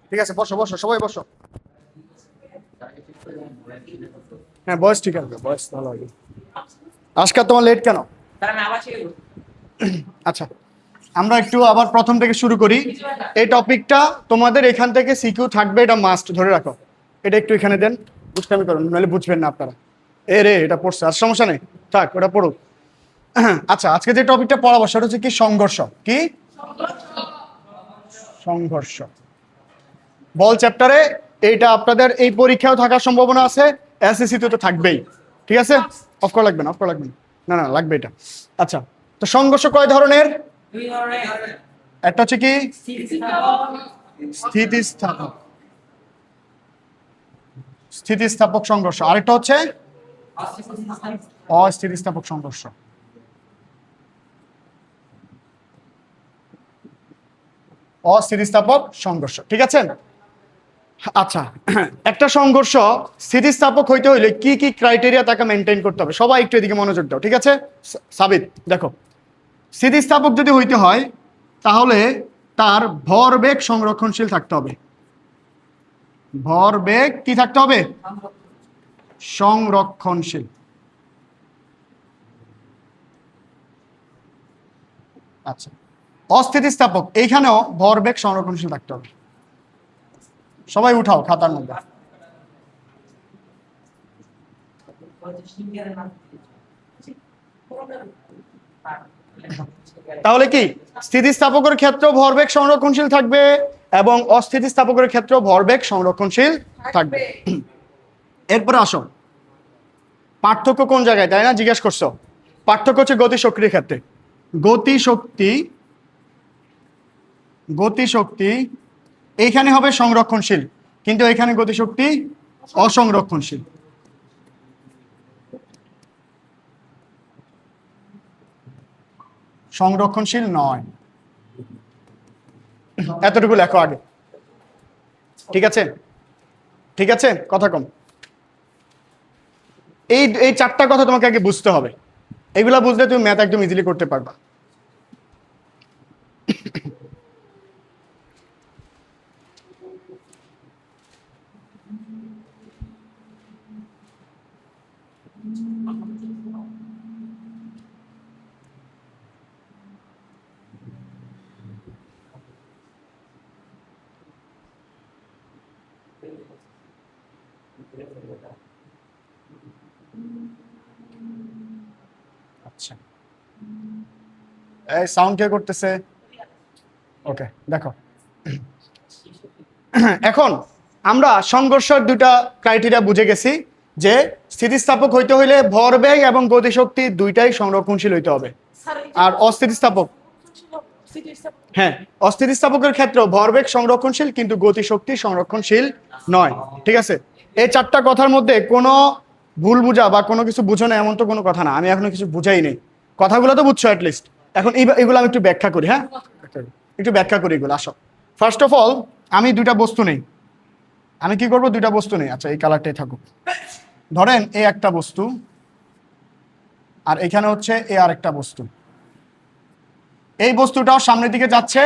ঠিক আছে, বসো বসো, সবাই বসো। হ্যাঁ, বয়স ঠিক আছে, বয়স ভালো হবে। আজকে তোমার লেট কেন? আচ্ছা, আমরা একটু আবার প্রথম থেকে শুরু করি। এই টপিকটা তোমাদের এখান থেকে সিকিউ থাকবে, এটা মাস্ট ধরে রাখো। এটা একটু এখানে দেন, বুঝতে করুন, নাহলে বুঝবেন না আপনারা। এ রে, এটা পড়ছে, আর সমস্যা নেই, থাক, ওটা পড়ুক। আচ্ছা, আজকে যে টপিকটা পড়াবো সেটা হচ্ছে কি সংঘর্ষ। কি সংঘর্ষ? বল চ্যাপ্টারে এইটা আপনাদের এই পরীক্ষাও থাকার সম্ভাবনা আছে, এসএসসি তে তো থাকবেই। ঠিক আছে, অফ করা লাগবে না, অফ করা লাগবে না, না না লাগবে এটা। আচ্ছা, তো সংঘর্ষ কয় ধরনের? একটা হচ্ছে কি স্থিতিস্থাপক, স্থিতিস্থাপক সংঘর্ষ। আরেকটা হচ্ছে অস্থিতিস্থাপক সংঘর্ষ। অস্থিতিস্থাপক সংঘর্ষ, ঠিক আছে। আচ্ছা, একটা সংঘর্ষ স্থিতিস্থাপক হইতে হইলে কি কি ক্রাইটেরিয়া তাকে মেনটেন করতে হবে? সবাই একটু এদিকে মনোযোগ দাও, ঠিক আছে। সাবিত দেখো, স্থিতিস্থাপক যদি হইতে হয় তাহলে তার ভরবেগ সংরক্ষণশীল থাকতে হবে। ভরবেগ কি থাকতে হবে? সংরক্ষণশীল। আচ্ছা, অস্থিতিস্থাপক, এইখানেও ভরবেগ সংরক্ষণশীল থাকতে হবে। সবাই উঠাও খাতার মধ্যে। তাহলে কি স্থিতিস্থাপকের ক্ষেত্রেও ভরবেগ সংরক্ষণশীল থাকবে এবং অস্থিতিস্থাপকের ক্ষেত্রেও ভরবেগ সংরক্ষণশীল থাকবে। এরপরে আসো, পার্থক্য কোন জায়গায়, তাই না জিজ্ঞেস করছো? পার্থক্য হচ্ছে গতিশক্তির ক্ষেত্রে। গতিশক্তি এইখানে হবে সংরক্ষণশীল, কিন্তু এখানে গতিশক্তি অসংরক্ষণশীল। সংরক্ষণশীল নয়, এতটুকু লেখো আগে। ঠিক আছে, ঠিক আছে, কথা কম। এই এই চারটা কথা তোমাকে আগে বুঝতে হবে। এগুলা বুঝলে তুমি ম্যাথ একদম ইজিলি করতে পারবা। আচ্ছা, এই সাউন্ড কে করতেছে? ওকে, দেখো, এখন আমরা সংঘর্ষের দুটা ক্রাইটেরিয়া বুঝে গেছি, যে স্থিতিস্থাপক হইতে হইলে ভরবেগ এবং গতিশক্তি দুইটাই সংরক্ষণশীল হইতে হবে। আর অস্থিতিস্থাপক, হ্যাঁ, অস্থিতিস্থাপকের ক্ষেত্রেও ভরবেগ সংরক্ষণশীল কিন্তু গতিশক্তি সংরক্ষণশীল নয়। ঠিক আছে, এই চারটা কথার মধ্যে কোনো ভুল বুঝা বা কোনো কিছু বুঝো না এমন তো কোনো কথা না। আমি এখনো কিছু বুঝাই নেই, কথাগুলো তো বুঝছো অ্যাটলিস্ট। এখন এগুলো আমি একটু ব্যাখ্যা করি। হ্যাঁ, একটু ব্যাখ্যা করি এগুলো। আসো, ফার্স্ট অফ অল আমি দুইটা বস্তু নেই। আমি কি করব? দুইটা বস্তু নেই। আচ্ছা, এই কালারটাই থাকুক। ধরেন এই একটা বস্তু, আর এখানে হচ্ছে এই আরেকটা বস্তু। এই বস্তুটাও সামনের দিকে যাচ্ছে,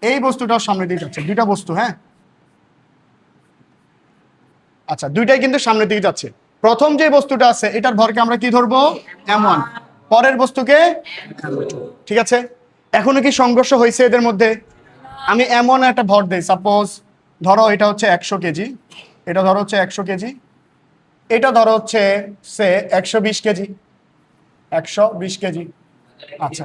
এই বস্তুটাও সামনের দিকে যাচ্ছে, দুইটা বস্তু। হ্যাঁ, আচ্ছা, দুইটাই কিন্তু সামনের দিকে যাচ্ছে। প্রথম যে বস্তুটা আছে এটার ভরকে আমরা কি ধরবো? m1। পরের বস্তুকে, ঠিক আছে। এখনো কি সংঘর্ষ হয়েছে এদের মধ্যে? আমি m1 একটা ভর দেই, সাপোজ ধরো এটা হচ্ছে 100 কেজি, এটা ধরো হচ্ছে 100 কেজি, এটা ধরো হচ্ছে সে 120 কেজি, 120 কেজি। আচ্ছা,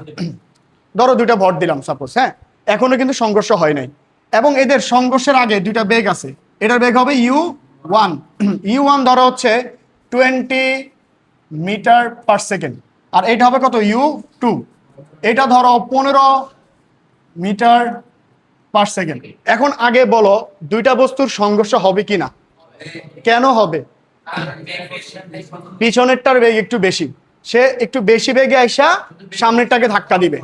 ধরো দুইটা ভর দিলাম সাপোজ। হ্যাঁ, এখনো কিন্তু সংঘর্ষ হয় নাই, এবং এদের সংঘর্ষের আগে দুইটা বেগ আছে। এটার বেগ হবে u1। u1 ধরো হচ্ছে 20 মিটার পার সেকেন্ড, আর এটা হবে কত? u2। এটা ধরো 15 মিটার পার সেকেন্ড। এখন আগে বলো, দুইটা বস্তুর সংঘর্ষ হবে কি না? কেন হবে? পিছনেরটার বেগ একটু বেশি, সে একটু বেশি বেগে আইসা সামনেরটাকে ধাক্কা দিবে।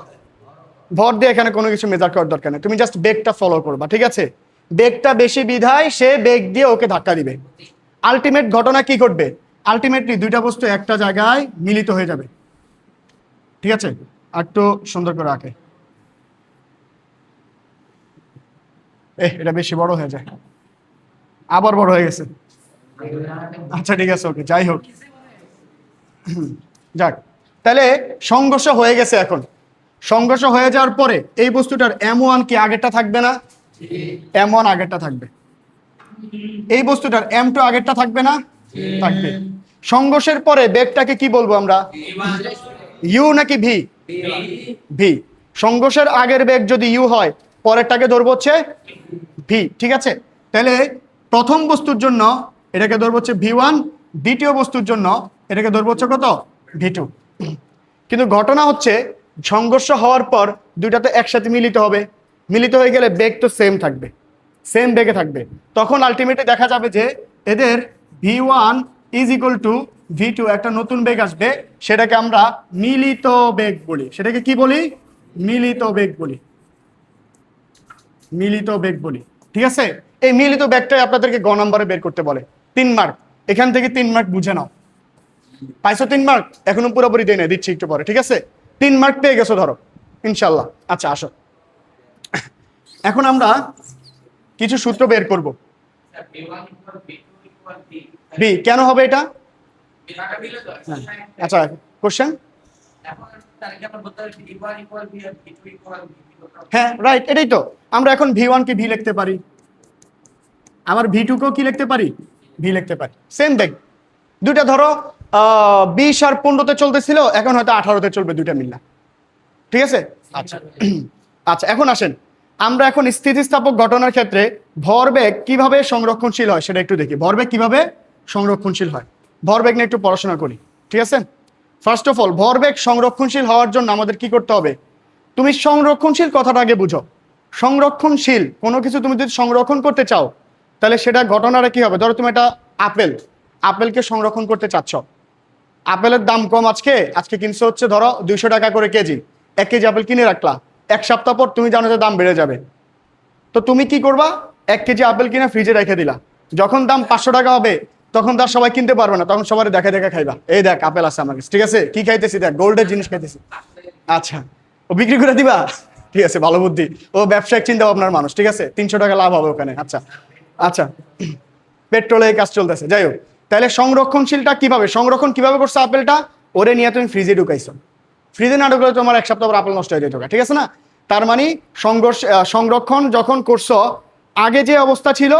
ভর দিয়ে এখানে কোনো কিছু মেজার করার দরকার নেই, তুমি জাস্ট বেগটা ফলো করবা। ঠিক আছে, বেগটা বেশি বিধায় সে বেগ দিয়ে ওকে ধাক্কা দিবে। আলটিমেট ঘটনা কি ঘটবে? আলটিমেটলি দুইটা বস্তু একটা জায়গায় মিলিত হয়ে যাবে। ঠিক আছে, আর একটু সুন্দর করে আঁকে। এটা বেশি বড় হয়ে যায়, আবার বড় হয়ে গেছে। আচ্ছা ঠিক আছে, ওকে, যাই হোক, যাক, তাহলে সংঘর্ষ হয়ে গেছে। এখন সংঘর্ষ হয়ে যাওয়ার পরে এই বস্তুটার M1 কি আগেরটা থাকবে না? M1 আগেরটা থাকবে। এই বস্তুটার M2 আগেরটা থাকবে না? থাকবে। সংঘর্ষের পরে বেগটাকে কি বলবো আমরা? ইউ নাকি ভি? ভি। সংঘর্ষের আগের বেগ যদি ইউ হয়, পরেরটাকে ধরবো হচ্ছে ভি। ঠিক আছে, তাহলে প্রথম বস্তুর জন্য এটাকে ধরবো হচ্ছে V1, দ্বিতীয় বস্তুর জন্য এটাকে ধরবো হচ্ছে কত? V2। কিন্তু ঘটনা হচ্ছে সংঘর্ষ হওয়ার পর দুইটাতে একসাথে মিলিত হবে, মিলিত হয়ে গেলে বেগ তো সেম থাকবে, সেম বেগে থাকবে। তখন আলটিমেটলি দেখা যাবে যে এদের V1 is equal two V2, একটা নতুন বেগ আসবে, সেটাকে আমরা মিলিত বেগ বলি। সেটাকে কি বলি? মিলিত বেগ বলি, মিলিত বেগ বলি। ঠিক আছে, এই মিলিত বেগটাই আপনাদেরকে গ নম্বরে বের করতে বলে। 3 মার্ক, এখান থেকে 3 মার্ক বুঝে নাও। পাইছো 3 মার্ক? এখনো পুরোপুরি দেয় না, দিচ্ছি একটু পরে। ঠিক আছে, 3 মার্ক পেয়ে গেছো ধরো, ইনশাল্লাহ। আচ্ছা আসো, এখন আমরা কিছু সূত্র বের করব। বি কেন হবে এটা? আচ্ছা, কোশ্চেন। হ্যাঁ রাইট, এটাই তো। আমরা এখন V1 কে ভি লিখতে পারি, আবার V2 কেও কি লিখতে পারি? ভি লিখতে পারি। সেম বেগ, দুইটা ধরো 20 আর 15-তে চলতেছিল, এখন হয়তো 18-তে চলবে, দুইটা মিললা। ঠিক আছে, আচ্ছা আচ্ছা, এখন আসেন আমরা এখন স্থিতিস্থাপক ঘটনার ক্ষেত্রে ভরবেগ কিভাবে সংরক্ষণশীল হয় সেটা একটু দেখি। ভরবেগ কিভাবে সংরক্ষণশীল হয়, ভরবেগ নিয়ে একটু পড়াশোনা করি। ঠিক আছে, ফার্স্ট অফ অল ভরবেগ সংরক্ষণশীল হওয়ার জন্য আমাদের কি করতে হবে? তুমি সংরক্ষণশীল কথাটা আগে বুঝো। সংরক্ষণশীল কোনো কিছু তুমি যদি সংরক্ষণ করতে চাও, তাহলে সেটা ঘটনাটা কি হবে? ধরো তুমি একটা আপেলকে সংরক্ষণ করতে চাচ্ছ। আপেলের দাম কম, আজকে কিনছে হচ্ছে ধরো 200 টাকা করে কেজি। 1 কেজি আপেল কিনে রাখলা, 1 সপ্তাহ পর তুমি জানো যে দাম বেড়ে যাবে, তো তুমি কি করবা? 1 কেজি আপেল কিনে ফ্রিজে রেখে দিলা। যখন দাম 500 টাকা হবে, তখন তার সবাই কিনতে পারবে না, তখন সবাই দেখা দেখা খাইবা, এই দেখ আপেল আছে আমার কাছে। ঠিক আছে, কি খাইতেছি? দেখ, গোল্ডের জিনিস খাইতেছি। আচ্ছা, ও বিক্রি করে দিবা? ঠিক আছে, ভালো বুদ্ধি। ও ব্যবসায়িক চিন্তা ভাবনার মানুষ। ঠিক আছে, 300 টাকা লাভ হবে ওখানে। আচ্ছা আচ্ছা, পেট্রোলে কাজ চলতেছে। যাই হোক, তাহলে সংরক্ষণশীলটা কিভাবে, সংরক্ষণ কিভাবে করছো? আপেলটা ওরে নিয়ে তুমি ফ্রিজে ঢুকাইছো, ফ্রিজে না ঢুকলে তোমার 1 সপ্তাহ পর আপেল নষ্ট হয়ে যেত। ঠিক আছে না? তার মানে সংরক্ষণ যখন করছো, আগে যে অবস্থা ছিল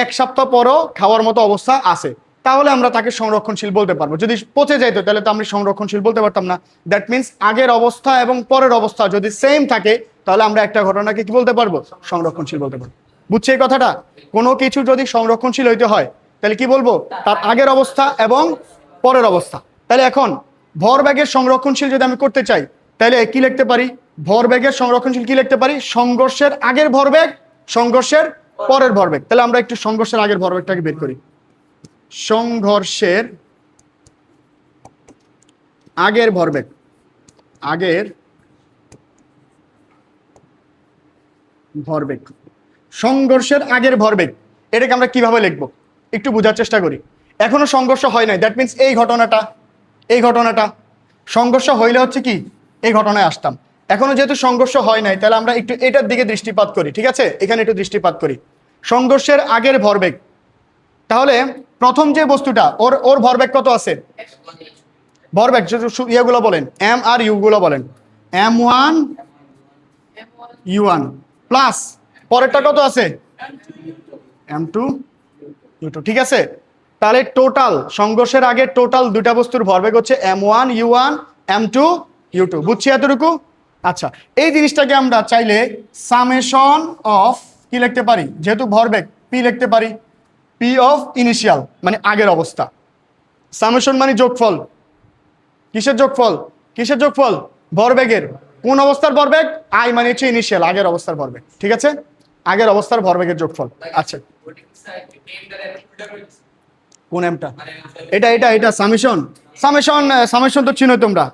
1 সপ্তাহ পরও খাওয়ার মতো অবস্থা আছে, তাহলে আমরা তাকে সংরক্ষণশীল বলতে পারবো। যদি পচে যাইতো তাহলে তো আমরা সংরক্ষণশীল বলতে পারতাম না। দ্যাট মিনস আগের অবস্থা এবং পরের অবস্থা যদি সেম থাকে, তাহলে আমরা একটা ঘটনাকে কি বলতে পারবো? সংরক্ষণশীল বলতে পারবো। বুঝছে এই কথাটা? কোনো কিছু যদি সংরক্ষণশীল হইতে হয়, তাহলে কি বলবো? তার আগের অবস্থা এবং পরের অবস্থা। তাহলে এখন ভরবেগের সংরক্ষণশীল যদি আমি করতে চাই, তাহলে কি লিখতে পারি? ভরবেগের সংরক্ষণশীল কি লিখতে পারি? সংঘর্ষের আগের ভরবেগ, সংঘর্ষের পরের ভরবেগ। তাহলে আমরা একটু সংঘর্ষের আগের ভরবেগটাকে বের করি। সংঘর্ষের আগের ভরবেগ, আগের ভরবেগ, সংঘর্ষের আগের ভরবেগ, এটাকে আমরা কিভাবে লিখবো একটু বোঝার চেষ্টা করি। এখনো সংঘর্ষ হয় নাই, দ্যাট মিনস এই ঘটনাটা সংঘর্ষ হইলে হচ্ছে কি এই ঘটনায় আসতাম। এখনো যেহেতু সংঘর্ষ হয় নাই, তাহলে আমরা একটু এটার দিকে দৃষ্টিপাত করি। ঠিক আছে, এখানে একটু দৃষ্টিপাত করি। সংঘর্ষের আগের ভরবেগ, তাহলে প্রথম যে বস্তুটা ওর ভরবেগ কত আছে? ভরবেগ ইয়েগুলো বলেন, এম আর ইউ গুলো বলেন। M1 U1 প্লাস পরেরটা কত আছে? M2 U2। ঠিক আছে, তাহলে টোটাল সংঘর্ষের আগে টোটাল দুইটা বস্তুর ভরবেগ হচ্ছে M1 U1 M2 U2। বুঝছি এতটুকু? আচ্ছা, এই জিনিসটাকে আমরা চাইলে সামেশন অফ কি লিখতে পারি? যেহেতু ভরবেগ পি লিখতে পারি, পি অফ ইনিশিয়াল মানে আগের অবস্থা। সামেশন মানে যোগফল। কিসের যোগফল? কিসের যোগফল? ভরবেগের। কোন অবস্থার ভরবেগ? আই মানে হচ্ছে ইনিশিয়াল, আগের অবস্থার ভরবেগ। ঠিক আছে, আগের অবস্থার ভরবেগের যোগফল। আচ্ছা, কোন এমটা? এটা সামেশন তো চিনো তোমরা,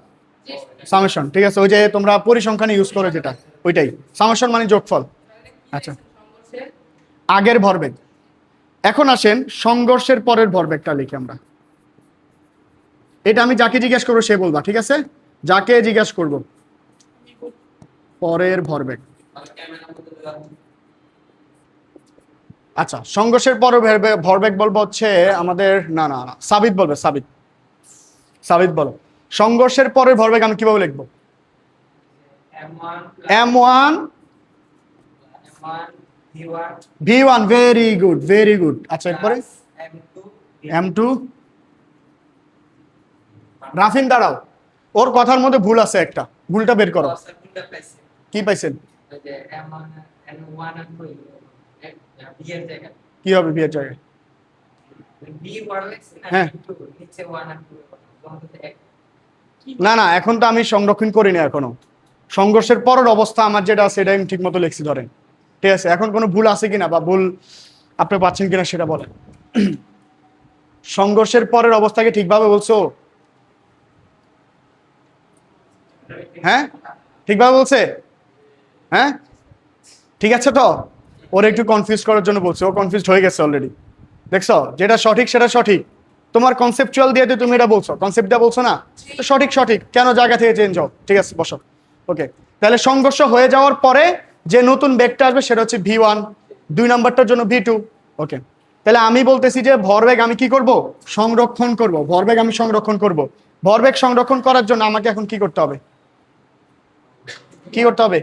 সামেশন। ঠিক আছে, ওই যে তোমরা পরিসংখ্যানে ইউজ করো যেটা, ওইটাই সামেশন মানে যোগফল। আচ্ছা, আগের ভরবেগ। এখন আসেন সংঘর্ষের পরের ভরবেগটা লিখি আমরা। এটা আমি যাকে জিজ্ঞেস করবো সে বলবা। ঠিক আছে, যাকে জিজ্ঞেস করব পরের ভরবেগ। আচ্ছা, সংঘর্ষের পরে ভরবেগ বলবো হচ্ছে আমাদের না না না সাবিত বলবে, সাবিত। সাবিত বলো, সংঘর্ষের পরের ভরবেগ আমি কিভাবে লিখবো? m1 v1, very good, very good. আচ্ছা, এরপরে m2। রাফিন দাঁড়াও, ওর কথার মধ্যে ভুল আছে একটা, ভুলটা বের করো। কি পাইছেন? কি হবে বিয়ের জায়গায়? হ্যাঁ, না না, এখন তো আমি সংরক্ষণ করি না এখনো। সংঘর্ষের পরের অবস্থা আমার যেটা আছে এটা আমি ঠিক মতো লিখছি, ধরেন। ঠিক আছে, এখন কোনো ভুল আছে কিনা বা ভুল আপনি পাচ্ছেন কিনা সেটা বলেন। সংঘর্ষের পরের অবস্থাকে ঠিকভাবে বলছো? হ্যাঁ, ঠিকভাবে বলছে? হ্যাঁ, ঠিক আছে তো? ওর একটু কনফিউজ করার জন্য বলছে, ও কনফিউজড হয়ে গেছে অলরেডি। দেখছো, যেটা সঠিক সেটা সঠিক। তোমার কনসেপচুয়াল দিয়ে তুমি এটা বলছো, কনসেপ্টটা বলছো না, তো সঠিক সঠিক কেন জায়গা থেকে চেঞ্জ হও? ঠিক আছে, বসো। ওকে, তাহলে সংঘর্ষ হয়ে যাওয়ার পরে যে নতুন বেগটা আসবে সেটা হচ্ছে v1, 2 নাম্বারটার জন্য v2। ওকে, তাহলে আমি বলতেছি যে ভরবেগ আমি কি করব? সংরক্ষণ করব। ভরবেগ আমি সংরক্ষণ করব। ভরবেগ সংরক্ষণ করার জন্য আমাকে এখন কি করতে হবে? কি করতে হবে?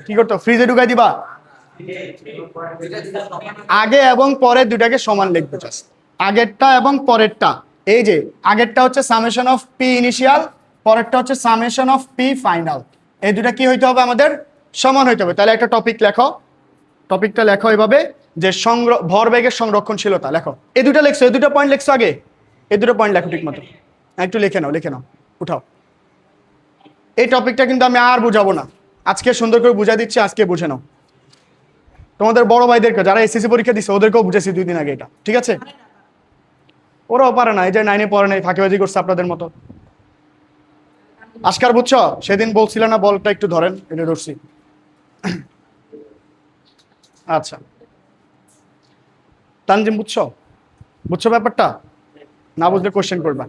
কি করতে হবে? ফ্রিজে ঢুকাই দিবা? আগে এবং পরে দুটাকে সমান লিখবে, জাস্ট আগেরটা এবং পরেরটা। এই যে আগেরটা হচ্ছে সামেশন অফ পি ইনিশিয়াল, পরেরটা হচ্ছে সামেশন অফ পি ফাইনাল। এই দুটা কি হইতে হবে? আমাদের সমান হইতে হবে। তাহলে একটা টপিক লেখো, টপিকটা লেখো এভাবে যে ভরবেগের সংরক্ষণশীলতা লেখো। এই দুটো লেখছো, এই দুটো পয়েন্ট লেখছো আগে, এই দুটো পয়েন্ট লেখো ঠিক মতো। একটু লিখে নাও, লিখে নাও, উঠাও। এই টপিকটা কিন্তু আমি আর বুঝাবো না, আজকে সুন্দর করে বুঝাই দিচ্ছি, আজকে বুঝে নাও। তোমাদের বড় ভাইদেরকে যারা এসএসসি পরীক্ষা দিচ্ছে ওদেরকেও বুঝেছি 2 দিন আগে এটা, ঠিক আছে? ওরাও পারে না, এই যে 9-এ পড়ে নাই, ফাঁকিবাজি করছে আপনাদের মতো। আজকার বুঝছো, সেদিন বলছিল না বলটা একটু ধরেন, এটা ধরছি। আচ্ছা, তানজিম বুঝছো? বুঝছো ব্যাপারটা? না বুঝলে কোশ্চেন করবা।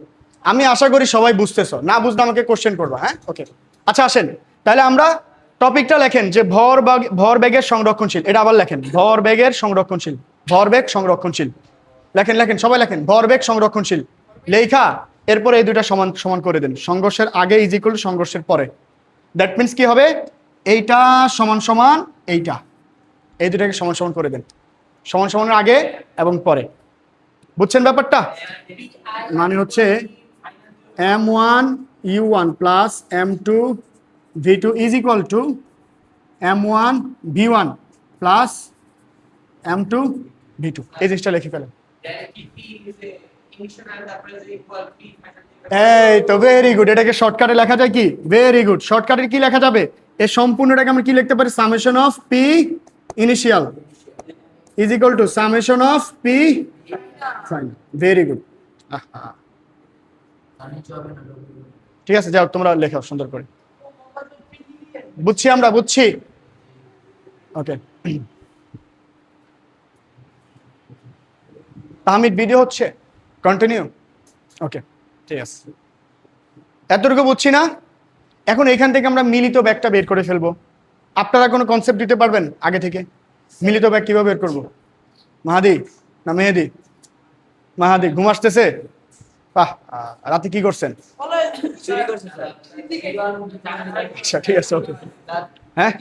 আমি আশা করি সবাই বুঝতেছো, না বুঝলে আমাকে কোশ্চেন করবা। হ্যাঁ, ওকে। আচ্ছা, আসেন তাহলে আমরা টপিকটা লেখেন যে ভরবেগের সংরক্ষণশীল। এটা আবার লেখেন, ভরবেগের সংরক্ষণশীল। ভরবেগ সংরক্ষণশীল লেখেন, লেখেন, সবাই লেখেন ভরবেগ সংরক্ষণশীল। লেখা এরপরে এই দুইটা সমান সমান করে দেন। সংঘর্ষের আগে ইজ ইকুয়াল টু সংঘর্ষের পরে। দ্যাট মিন্স কি হবে? এইটা সমান সমান এইটা, এই দুটাকে সমান সমান করে দেন। সমান সমানের আগে এবং পরে। বুঝছেন ব্যাপারটা? মানে হচ্ছে m1 u1 plus m2 v2 is equal two m1 v1 plus m2 v2। এই জিনিসটা লিখে ফেলেন। এই তো ভেরি গুড, এটাকে শর্টকাটে লেখা যায় কি? ভেরি গুড, শর্টকাটে কি লেখা যাবে? এই সম্পূর্ণটাকে আমরা কি লিখতে পারি? Summation of P initial is equal two summation of P final. Very good, ঠিক আছে, যাও তোমরা লেখাও সুন্দর করে। বুঝছি, আমরা বুঝছি। ওকে, তাহমিদ ভিডিও হচ্ছে, কন্টিনিউ। ওকে, ঠিক আছে, এতটুকু বুঝছি না? এখন এখান থেকে আমরা মিলিত ব্যাগটা বের করে ফেলবো। আপনারা কোনো কনসেপ্ট দিতে পারবেন আগে থেকে? মিলিত ব্যাগ কিভাবে বের করবো? মাহাদি না মেহেদি? মাহাদি ঘুম আসতেছে? রাতে কি করছেন? আচ্ছা, ঠিক আছে, ওকে। হ্যাঁ,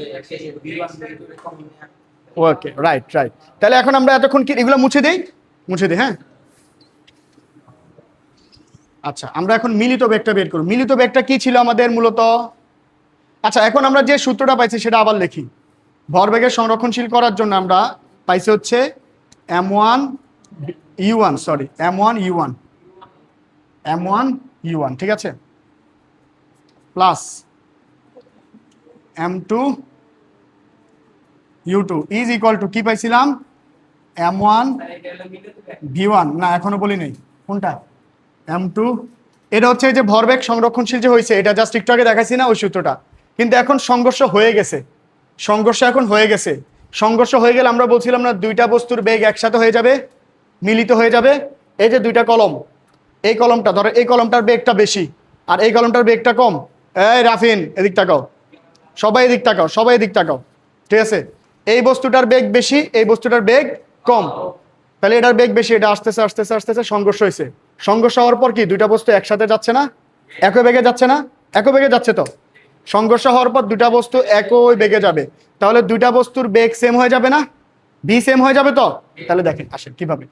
ওকে, রাইট রাইট। তাহলে এখন আমরা এতক্ষণ কি এগুলো মুছে দিই? মুছে দিই, হ্যাঁ। আচ্ছা, আমরা এখন মিলিত ব্যাগটা বের করব। মিলিত ব্যাগটা কি ছিল আমাদের মূলত? আচ্ছা, এখন আমরা যে সূত্রটা পাইছি সেটা আবার লিখি। ভরবেগের সংরক্ষণশীল করার জন্য আমরা পাইছি হচ্ছে m1 u1, sorry m1 u1, m1 u1, ঠিক আছে, plus m2 u2 is equal two কি পাইছিলাম? m1 v1, না এখনো বলি নাই কোনটা, m2। এটা হচ্ছে যে ভরবেগ সংরক্ষণশীল যে হয়েছে, এটা জাস্ট একটু আগে দেখাইছি না ওই সূত্রটা। কিন্তু এখন সংঘর্ষ হয়ে গেছে, সংঘর্ষ এখন হয়ে গেছে। সংঘর্ষ হয়ে গেলে আমরা বলছিলাম না দুইটা বস্তুর বেগ একসাথে হয়ে যাবে, মিলিত হয়ে যাবে। এই যে দুইটা কলম, এই কলমটা ধরো, এই কলমটার বেগটা বেশি আর এই কলমটার বেগটা কম। এই রাফিন এদিক তাকাও, সবাই এদিক তাকাও, সবাই এদিক তাকাও, ঠিক আছে? এই বস্তুটার বেগ বেশি, এই বস্তুটার বেগ কম, তাহলে এটার বেগ বেশি, এটা আস্তেছে আস্তেছে আস্তেছে সংঘর্ষ হয়েছে। সংঘর্ষ হওয়ার পর কি দুইটা বস্তু একসাথে যাচ্ছে না, একই বেগে যাচ্ছে না, একই বেগে যাচ্ছে। তো সংঘর্ষ হওয়ার পর দুইটা বস্তু একই বেগে যাবে, তাহলে দুইটা বস্তুর বেগ সেম হয়ে যাবে না, ভি সেম হয়ে যাবে। তো তাহলে দেখেন আসেন কিভাবে,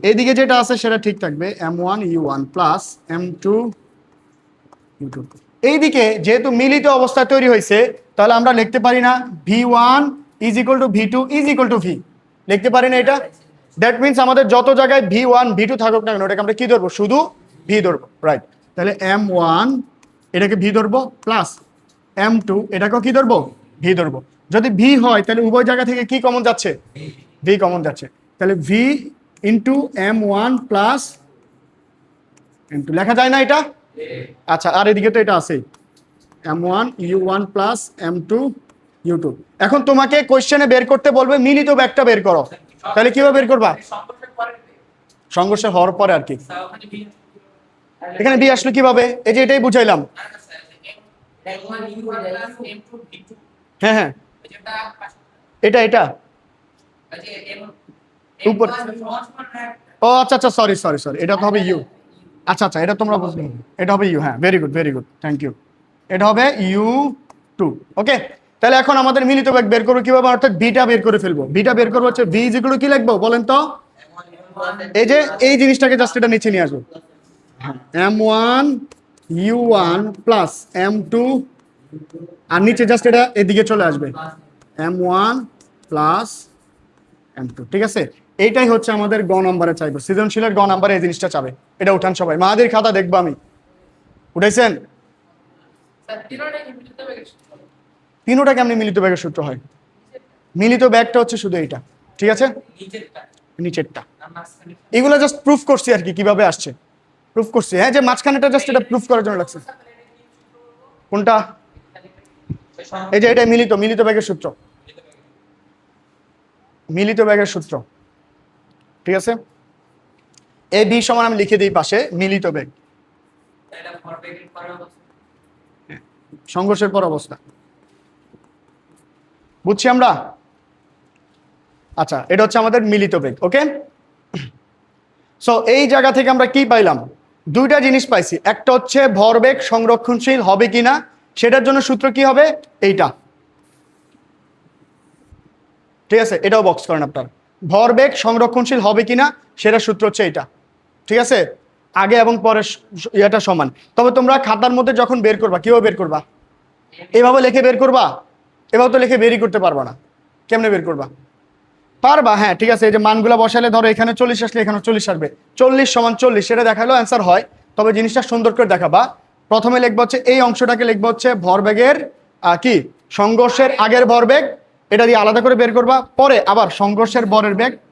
এইদিকে যেটা আছে সেটা ঠিক থাকবে, m1 u1 plus m2 u2। এইদিকে যেহেতু মিলিত অবস্থায় তৈরি হয়েছে, তাহলে আমরা লিখতে পারি না v1 is equal two v2 is equal two v, লিখতে পারি না এটা। দ্যাট মিনস আমাদের যত জায়গায় v1 v2 থাকুক না কেন, ওটাকে আমরা কি ধরবো, শুধু v ধরবো, রাইট। তাহলে m1 এটাকে v ধরবো প্লাস m2 এটাকেও কি ধরবো, v ধরবো। যদি v হয় তাহলে উভয় জায়গা থেকে কি কমন যাচ্ছে, v কমন যাচ্ছে, তাহলে v into m1 plus m2 লেখা যায় না এটা। আচ্ছা, আর এদিকে তো এটা আছে m1 u1 plus m2 u2। এখন তোমাকে কোশ্চেনে বের করতে বলবে মিলিত ব্যাগটা বের করো, তাহলে কিভাবে বের করবা, সংঘর্ষ হওয়ার পরে আর কি। এখানে বি আসলো কিভাবে, এই যে এটাই বুঝাইলাম। হ্যাঁ হ্যাঁ, এটা এটা উপর, ও আচ্ছা আচ্ছা, সরি সরি সরি, এটা তো হবে ইউ। আচ্ছা আচ্ছা, এটা তোমরা বুঝবে, এটা হবে ইউ। হ্যাঁ, ভেরি গুড, থ্যাংক ইউ। এটা হবে u2। ওকে, তাহলে এখন আমাদের মিলিত বেগ বের করবো কিভাবে, অর্থাৎ বিটা বের করে ফেলবো। বিটা বের করবো হচ্ছে ভি যেগুলো কি লিখবো বলেন তো, এই যে এই জিনিসটাকে জাস্ট এটা নিচে নিয়ে আসবো, m1 u1 প্লাস m2, আর নিচে জাস্ট এটা এদিকে চলে আসবে m1 প্লাস m2। ঠিক আছে, এইটাই হচ্ছে আমাদের গ নম্বরে চাইবো, সৃজনশীলের গ নম্বরে এই জিনিসটা চাবে। এটা উঠান সবাই, মাহাদির খাতা দেখবো আমি, উঠাইছেন? তিনোটা কেমনি মিলিত ব্যাগের সূত্র হয়, মিলিত ব্যাগটা হচ্ছে শুধু এইটা, ঠিক আছে, নিচেরটা। এগুলো জাস্ট প্রুফ করছি আর কি, কিভাবে আসছে প্রুফ করছি। হ্যাঁ, যে মাঝখানেটা জাস্ট এটা প্রুফ করার জন্য লাগছে। কোনটা, এই যে এটা মিলিত ব্যাগের সূত্র, মিলিত ব্যাগের সূত্র, ঠিক আছে। এ বি সমান আমি লিখে দিই পাশে, মিলিত ব্যাগ সংঘর্ষের পর অবস্থা, বুঝছি আমরা। আচ্ছা, এটা হচ্ছে আমাদের মিলিত বেগ। ওকে, সো এই জায়গা থেকে আমরা কি পাইলাম, দুইটা জিনিস পাইছি। একটা হচ্ছে ভরবেগ সংরক্ষণশীল হবে কিনা, সেটার জন্য সূত্র কি হবে, এইটা, ঠিক আছে। এটাও বক্স করেন আপনার, ভরবেগ সংরক্ষণশীল হবে কিনা সেটার সূত্র হচ্ছে এইটা, ঠিক আছে। আগে এবং পরে এটা সমান। তবে তোমরা খাতার মধ্যে যখন বের করবা, কিভাবে বের করবা, এভাবে লিখে বের করবা, এভাবে তো লিখে বেরই করতে পারবা না। কেমনে বের করবা, পারবা, হ্যাঁ ঠিক আছে। এই যে মানগুলা বসালে ধরো এখানে 40 আসলে এখানে 40 আসবে, 40 সমান 40 সেটা দেখালো অ্যান্সার হয়। তবে জিনিসটা সুন্দর করে দেখাবা। প্রথমে লিখবো হচ্ছে এই অংশটাকে লিখবো হচ্ছে ভরবেগের কি, সংঘর্ষের আগের ভরবেগ, এটা দিয়ে আলাদা করে বের করবা। পরে আবার সংঘর্ষের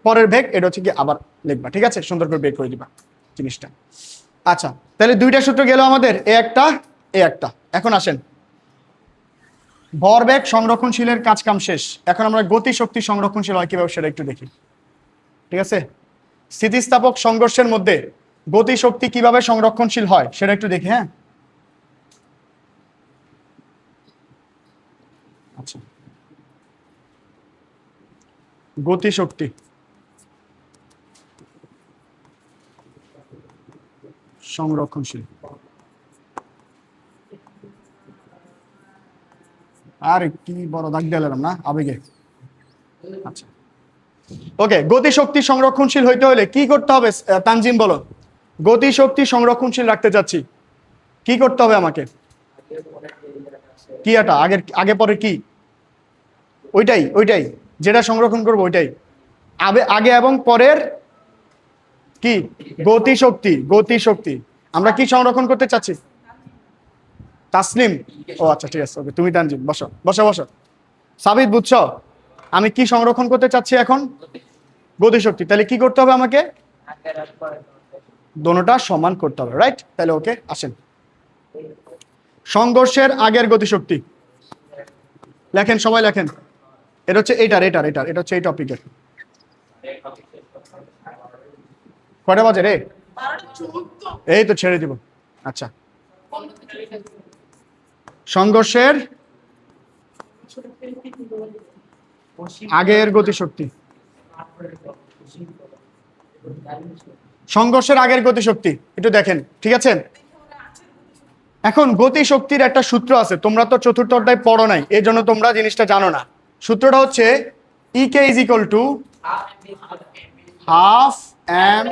পরের বেগ, এটা হচ্ছে কি আবার লিখবা, ঠিক আছে, সুন্দর করে বের করে দিবা জিনিসটা। আচ্ছা, তাহলে দুইটা সূত্র গেল আমাদের, এ একটা। এখন আসেন, ভরবেগ সংরক্ষণশীলের কাজ কাম শেষ। এখন আমরা গতি শক্তি সংরক্ষণশীল হয় কিভাবে সেটা একটু দেখি, ঠিক আছে। স্থিতিস্থাপক সংঘর্ষের মধ্যে গতি শক্তি কিভাবে সংরক্ষণশীল হয় সেটা একটু দেখি। হ্যাঁ, আচ্ছা, গতি শক্তি সংরক্ষণশীল, আর কি বড় দাগ দিলাম না আবেগে। আচ্ছা, ওকে, গতি শক্তি সংরক্ষণশীল হইতে হলে কি করতে হবে তানজিম বলো, গতি শক্তি সংরক্ষণশীল রাখতে চাচ্ছি কি করতে হবে আমাকে, কি এটা আগে পরে কি, ওইটাই যেটা সংরক্ষণ করবো ওইটাই, আগে এবং পরের কি, গতি শক্তি আমরা কি সংরক্ষণ করতে চাচ্ছি, তাসলিম, ও আচ্ছা ঠিক আছে, ওকে তুমি তানজিম বসো। সাবিত বুঝছো আমি কি সংরক্ষণ করতে চাচ্ছি এখন, গতি শক্তি। তাহলে কি করতে হবে আমাকে, দোনোটা সমান করতে হবে, রাইট। তাহলে ওকে, আসেন সংঘর্ষের আগের গতিশক্তি লেখেন, সবাই লেখেন। এটা হচ্ছে এটা হচ্ছে এই টপিকের। কয়টা বাজে রে, এই তো ছেড়ে দিব। আচ্ছা, সংঘর্ষের আগের গতিশক্তি, সংঘর্ষের আগের গতিশক্তি একটু দেখেন, ঠিক আছে? এখন গতিশক্তির একটা সূত্র আছে, তোমরা তো চতুর্থ অধ্যায় পড়ো নাই, এই জন্য তোমরা জিনিসটা জানো না। সূত্রটা হচ্ছে E K is equal to half M,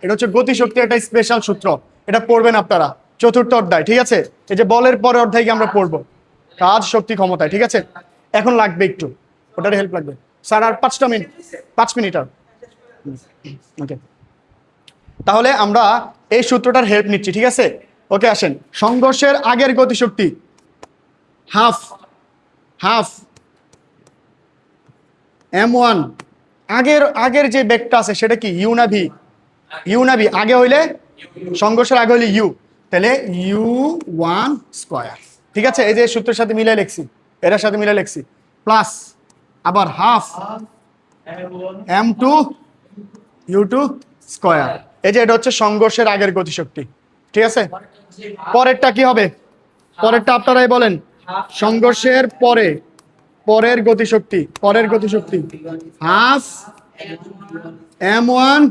এটা হচ্ছে গতিশক্তির একটা স্পেশাল সূত্র, এটা পড়বেন আপনারা চতুর্থ অধ্যায়, ঠিক আছে? এই যে বলের পরে অধ্যায় আমরা পড়বো কাজ শক্তি ক্ষমতায়, ঠিক আছে? এখন লাগবে একটু, ওটার হেল্প লাগবে স্যার, আর 5 মিনিট আর। ওকে, তাহলে আমরা এই সূত্রটার হেল্প নিচ্ছি, ঠিক আছে? ওকে, আসেন। সংঘর্ষের আগের গতিশক্তি হাফ m1, আগের যে বেগটা আছে সেটা কি ইউ না ভি? ইউ না ভি? আগে হইলে সংঘর্ষের আগে হইলে ইউ, তাহলে u1 স্কয়ার, ঠিক আছে? এই যে সূত্রের সাথে মিলে লিখছি, এর সাথে মিলে লিখছি, প্লাস আবার হাফ m2 u2 স্কয়ার। এই যে এটা হচ্ছে সংঘর্ষের আগের গতিশক্তি, ঠিক আছে? পরেরটা কি হবে? পরেরটা আপনারাই বলেন। সংঘর্ষের পরের গতিশক্তি half m1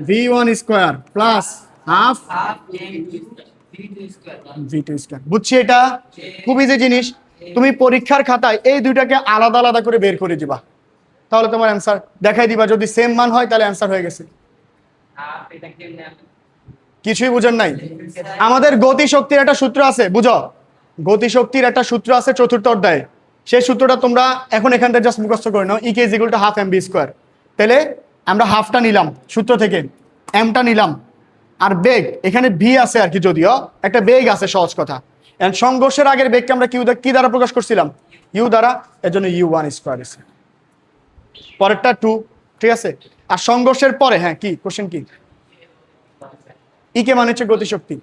v1 square plus half v2 square. বুঝছি? এটা খুব ইজি জিনিস। তুমি পরীক্ষার খাতায় এই দুইটাকে আলাদা আলাদা করে বের করে দিবা, তাহলে তোমার অ্যান্সার দেখাই দিবা। যদি সেম মান হয় তাহলে অ্যান্সার হয়ে গেছে। কিছুই বুঝেন নাই? আমাদের গতিশক্তির একটা সূত্র আছে, বুঝো? গতিশক্তির একটা সূত্র আছে চতুর্থ অধ্যায়ে, সেই সূত্রটা তোমরা এখন এখান থেকে জাস্ট মুখস্থ করে নাও। E K is equal to half M V square. তাহলে আমরা হাফটা নিলাম সূত্র থেকে, এমটা নিলাম, আর বেগ এখানে ভি আছে আর কি, যদিও একটা বেগ আছে, সহজ কথা। এন্ড সংঘর্ষের আগের বেগকে আমরা কি দ্বারা প্রকাশ করছিলাম? ইউ দ্বারা, এর জন্য u1 স্কয়ার আছে। পরেরটা 2, ঠিক আছে? আর সংঘর্ষের পরে, হ্যাঁ কি কোশ্চেন কি? ইকে মানে হচ্ছে গতিশক্তি,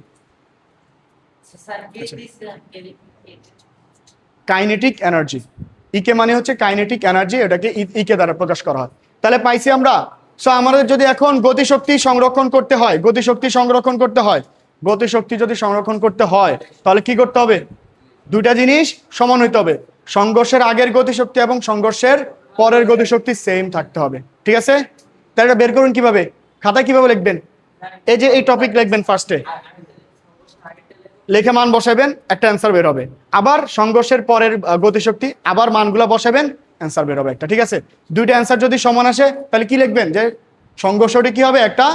কাইনেটিক এনার্জি। ইকে মানে হচ্ছে কাইনেটিক এনার্জি, এটাকে ইকে দ্বারা প্রকাশ করা হয়। তাহলে পাইছি আমরা। সো আমাদের যদি এখন গতিশক্তি সংরক্ষণ করতে হয়, গতিশক্তি যদি সংরক্ষণ করতে হয় তাহলে কি করতে হবে? দুইটা জিনিস সমান হইতে হবে, সংঘর্ষের আগের গতিশক্তি এবং সংঘর্ষের পরের গতিশক্তি সেম থাকতে হবে, ঠিক আছে? তাহলে এটা বের করুন কিভাবে, খাতায় কিভাবে লিখবেন? এই যে এই টপিক লিখবেন, ফার্স্টে লেখে মান বসাবেন, একটা অ্যান্সার বের হবে। আবার সংঘর্ষের পরের গতিশক্তি, আবার মানগুলো বসাবেন, অ্যান্সার বের হবে একটা, ঠিক আছে? দুইটা অ্যান্সার যদি সমান আসে তাহলে কি লিখবেন? যে সংঘর্ষটি কি হবে? একটা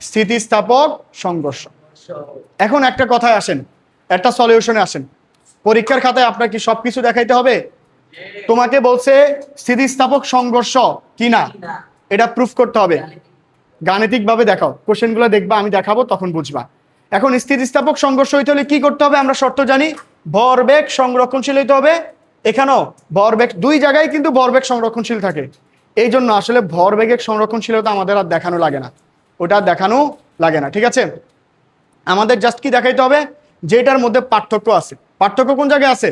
স্থিতিস্থাপক সংঘর্ষ। এখন একটা কথায় আসেন, একটা সলিউশনে আসেন। পরীক্ষার খাতায় আপনার কি সবকিছু দেখাইতে হবে? তোমাকে বলছে স্থিতিস্থাপক সংঘর্ষ কিনা, এটা প্রুফ করতে হবে। গাণিতিক ভাবে দেখাও, কোশ্চেনগুলো দেখবা, আমি দেখাবো, তখন বুঝবা। এখন স্থিতিস্থাপক সংঘর্ষ হইতে হলে কি করতে হবে? আমরা শর্ত জানি, ভরবেগ সংরক্ষণশীল হইতে হবে। এখানেও ভরবেগ, দুই জায়গায় কিন্তু ভরবেগ সংরক্ষণশীল থাকে, এই জন্য আসলে ভরবেগের সংরক্ষণশীলতা আমাদের আর দেখানো লাগে না, ওটা দেখানো লাগে না, ঠিক আছে? আমাদের জাস্ট কি দেখাইতে হবে? যেটার মধ্যে পার্থক্য আছে। পার্থক্য কোন জায়গায় আছে?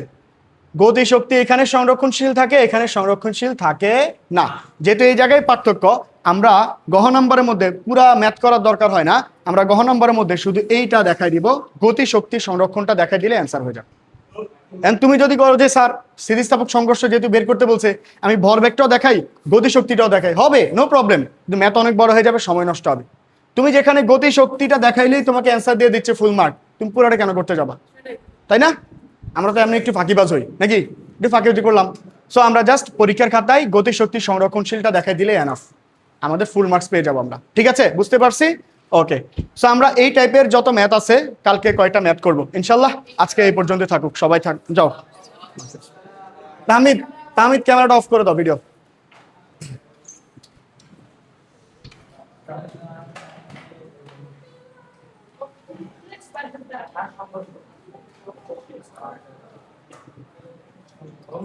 গতিশক্তি এখানে সংরক্ষণশীল থাকে, এখানে সংরক্ষণশীল থাকে না। যেহেতু এই জায়গায় পার্থক্য, আমরা গহ নম্বরের মধ্যে পুরা ম্যাথ করার দরকার হয় না, আমরা গহ নম্বরের মধ্যে শুধু এইটা দেখাই দিব, গতিশক্তি সংরক্ষণটা দেখাই দিলে অ্যান্সার হয়ে যাবে। তুমি যদি করো যে স্যার স্থিতিস্থাপক সংঘর্ষ যেহেতু বের করতে বলছে, আমি ভরবেগটাও দেখাই, গতিশক্তিটাও দেখাই, হবে, নো প্রবলেম, কিন্তু ম্যাথ অনেক বড় হয়ে যাবে, সময় নষ্ট হবে। তুমি যেখানে গতিশক্তিটা দেখাইলেই তোমাকে অ্যান্সার দিয়ে দিচ্ছে ফুল মার্ক, তুমি পুরোটা কেন করতে যাবা? তাই না? আমরা তো এমনি একটু ফাঁকিবাজ হই নাকি, একটু ফাঁকিবাজি করলাম। সো আমরা জাস্ট পরীক্ষার খাতায় গতিশক্তি সংরক্ষণশীলটা দেখাই দিলে এনাফ, আমাদের ফুল মার্কস পেয়ে যাবো আমরা, ঠিক আছে? বুঝতে পারছি? ওকে, সো আমরা এই টাইপের যত ম্যাথ আছে, কালকে কয়টা ম্যাথ করবো ইনশাল্লাহ। আজকে এই পর্যন্ত থাকুক, সবাই যাও। তাহমিদ ক্যামেরাটা অফ করে দাও, ভিডিও। Oh,